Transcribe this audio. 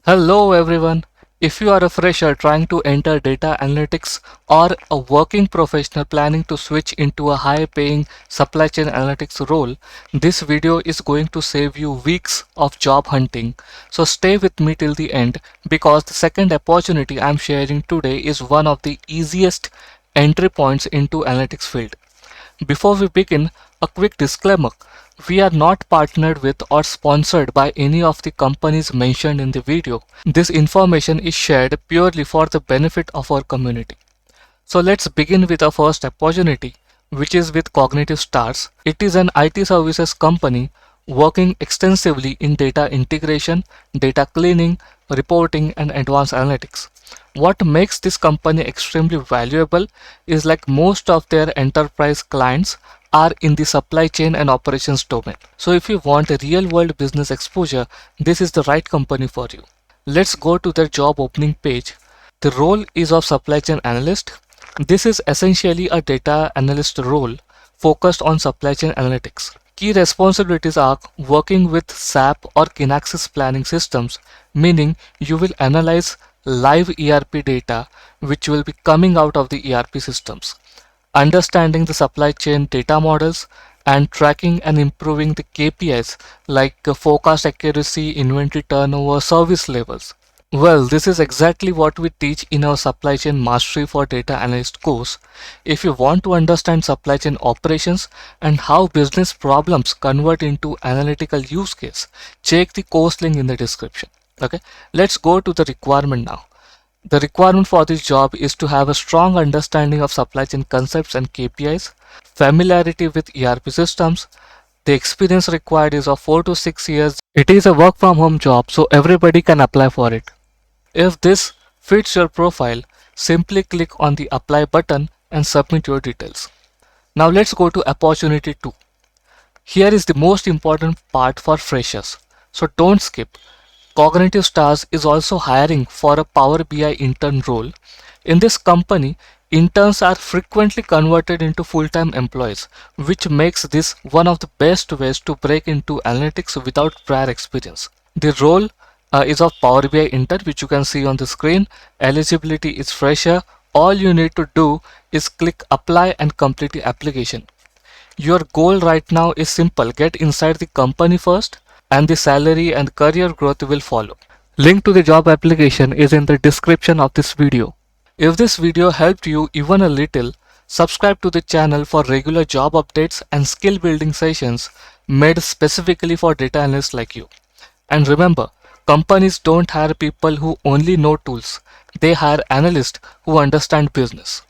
Hello everyone. If you are a fresher trying to enter data analytics or a working professional planning to switch into a high paying supply chain analytics role, this video is going to save you weeks of job hunting. So stay with me till the end because the second opportunity I'm sharing today is one of the easiest entry points into analytics field. Before we begin, a quick disclaimer. We are not partnered with or sponsored by any of the companies mentioned in the video. This information is shared purely for the benefit of our community. So let's begin with our first opportunity, which is with Cognitive Stars. It is an IT services company working extensively in data integration, data cleaning, reporting, and advanced analytics. What makes this company extremely valuable is like most of their enterprise clients are in the supply chain and operations domain. So if you want a real world business exposure, this is the right company for you. Let's go to their job opening page. The role is of supply chain analyst. This is essentially a data analyst role focused on supply chain analytics. Key responsibilities are working with SAP or Kinaxis planning systems, meaning you will analyze live ERP data which will be coming out of the ERP systems, understanding the supply chain data models, and tracking and improving the KPIs like forecast accuracy, inventory turnover, service levels. Well, this is exactly what we teach in our Supply Chain Mastery for Data Analyst course. If you want to understand supply chain operations and how business problems convert into analytical use case, check the course link in the description. Okay, let's go to the requirement now. The requirement for this job is to have a strong understanding of supply chain concepts and KPIs, familiarity with ERP systems. The experience required is of 4 to 6 years. It is a work from home job, so everybody can apply for it. If this fits your profile, simply click on the apply button and submit your details. Now let's go to opportunity 2. Here is the most important part for freshers, so don't skip. Cognitive Stars is also hiring for a Power BI intern role. In this company, interns are frequently converted into full-time employees, which makes this one of the best ways to break into analytics without prior experience. The role is of Power BI Intern, which you can see on the screen. Eligibility is fresher. All you need to do is click apply and complete the application. Your goal right now is simple: get inside the company first, and the salary and career growth will follow. Link to the job application is in the description of this video. If this video helped you even a little, subscribe to the channel for regular job updates and skill building sessions made specifically for data analysts like you. And remember, companies don't hire people who only know tools. They hire analysts who understand business.